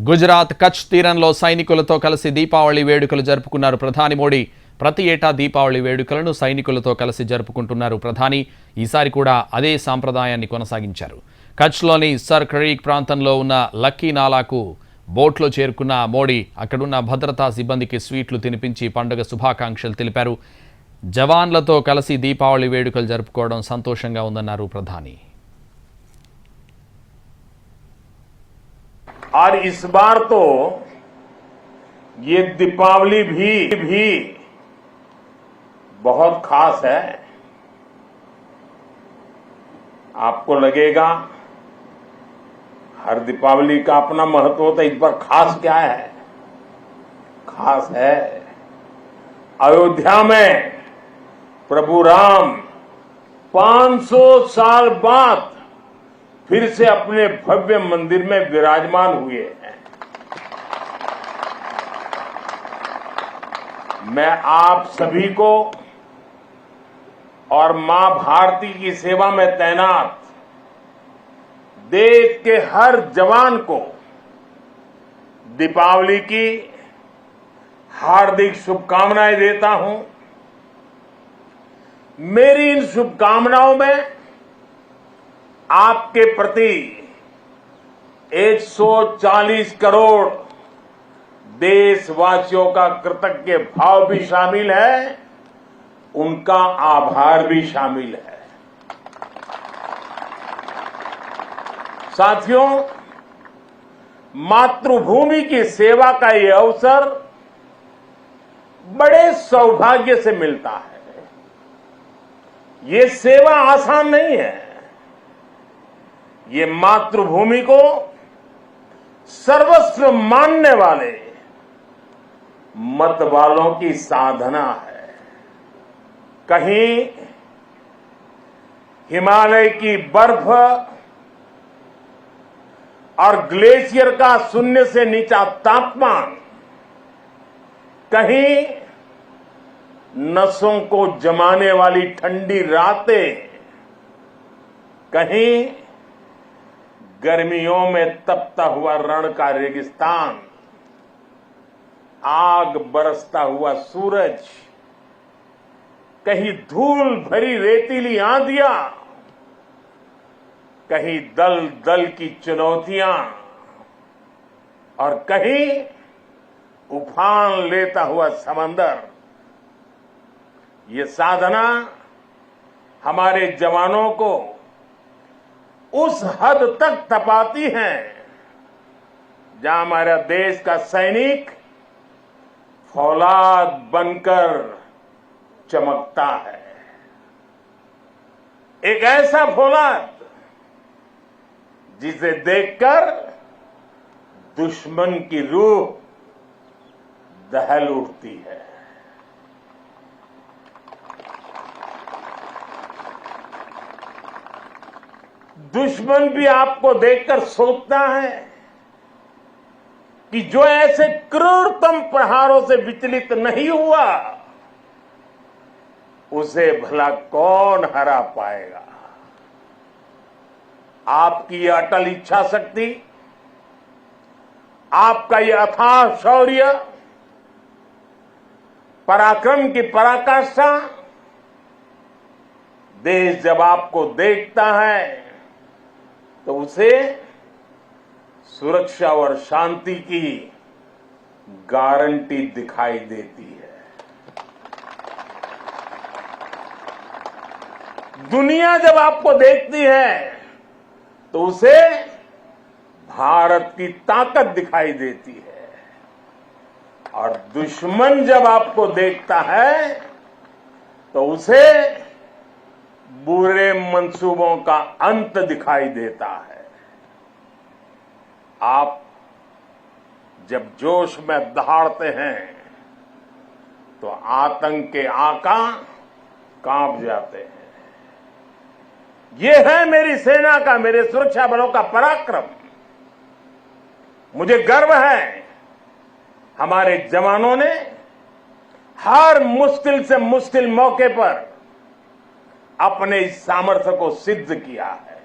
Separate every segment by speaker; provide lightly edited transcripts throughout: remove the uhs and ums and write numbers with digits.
Speaker 1: గుజరాత్ కచ్ తీరంలో సైనికులతో కలిసి దీపావళి వేడుకలు జరుపుకున్నారు ప్రధాని మోడీ. ప్రతి ఏటా దీపావళి వేడుకలను సైనికులతో కలిసి జరుపుకుంటున్నారు ప్రధాని. ఈసారి కూడా అదే సాంప్రదాయాన్ని కొనసాగించారు. కచ్లోని సర్ క్రీక్ ప్రాంతంలో ఉన్న లక్కీ నాలాకు బోట్లో చేరుకున్న మోడీ అక్కడున్న భద్రతా సిబ్బందికి స్వీట్లు తినిపించి పండుగ శుభాకాంక్షలు తెలిపారు. జవాన్లతో కలిసి దీపావళి వేడుకలు జరుపుకోవడం సంతోషంగా ఉందన్నారు ప్రధాని.
Speaker 2: और इस बार तो ये दीपावली भी बहुत खास है। आपको लगेगा हर दीपावली का अपना महत्व होता है, इस बार खास क्या है? खास है अयोध्या में प्रभु राम 500 साल बाद फिर से अपने भव्य मंदिर में विराजमान हुए हैं। मैं आप सभी को और मां भारती की सेवा में तैनात देश के हर जवान को दीपावली की हार्दिक शुभकामनाएं देता हूं। मेरी इन शुभकामनाओं में आपके प्रति 140 करोड़ देशवासियों का कृतज्ञ भाव भी शामिल है, उनका आभार भी शामिल है। साथियों, मातृभूमि की सेवा का ये अवसर बड़े सौभाग्य से मिलता है। ये सेवा आसान नहीं है। ये मातृभूमि को सर्वस्व मानने वाले मत वालों की साधना है। कहीं हिमालय की बर्फ और ग्लेशियर का शून्य से नीचा तापमान, कहीं नसों को जमाने वाली ठंडी रातें, कहीं गर्मियों में तपता हुआ रण का रेगिस्तान, आग बरसता हुआ सूरज, कहीं धूल भरी रेतीली आंधियां, कहीं दल दल की चुनौतियां और कहीं उफान लेता हुआ समंदर। ये साधना हमारे जवानों को उस हद तक तपाती हैं जहां हमारा देश का सैनिक फौलाद बनकर चमकता है। एक ऐसा फौलाद जिसे देखकर दुश्मन की रूह दहल उठती है। दुश्मन भी आपको देखकर सोचता है कि जो ऐसे क्रूरतम प्रहारों से विचलित नहीं हुआ, उसे भला कौन हरा पाएगा। आपकी यह अटल इच्छा शक्ति, आपका यह अथाह शौर्य, पराक्रम की पराकाष्ठा, देश जब आपको देखता है तो उसे सुरक्षा और शांति की गारंटी दिखाई देती है। दुनिया जब आपको देखती है तो उसे भारत की ताकत दिखाई देती है, और दुश्मन जब आपको देखता है तो उसे बुरे मंसूबों का अंत दिखाई देता है। आप जब जोश में दहाड़ते हैं तो आतंक के आका कांप जाते हैं। ये है मेरी सेना का, मेरे सुरक्षा बलों का पराक्रम। मुझे गर्व है हमारे जवानों ने हर मुश्किल से मुश्किल मौके पर अपने इस सामर्थ्य को सिद्ध किया है।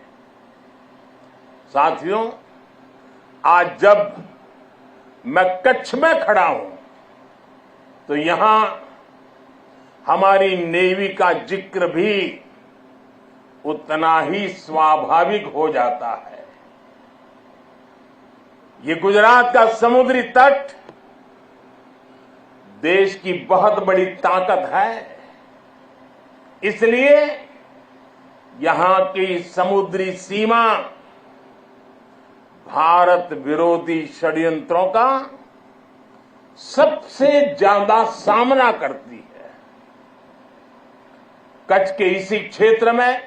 Speaker 2: साथियों, आज जब मैं कच्छ में खड़ा हूं तो यहां हमारी नेवी का जिक्र भी उतना ही स्वाभाविक हो जाता है। ये गुजरात का समुद्री तट देश की बहुत बड़ी ताकत है, इसलिए यहां की समुद्री सीमा भारत विरोधी षड्यंत्रों का सबसे ज्यादा सामना करती है। कच्छ के इसी क्षेत्र में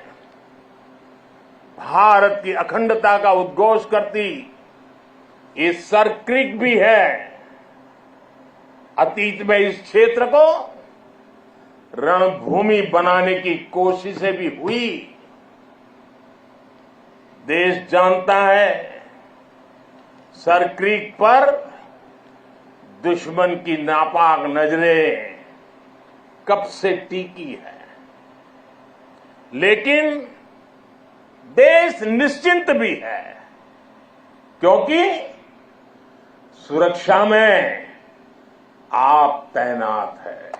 Speaker 2: भारत की अखंडता का उद्घोष करती ये सर क्रीक भी है। अतीत में इस क्षेत्र को रणभूमि बनाने की कोशिशें भी हुई। देश जानता है सर क्रीक पर दुश्मन की नापाक नजरें कब से टिकी है, लेकिन देश निश्चिंत भी है क्योंकि सुरक्षा में आप तैनात है।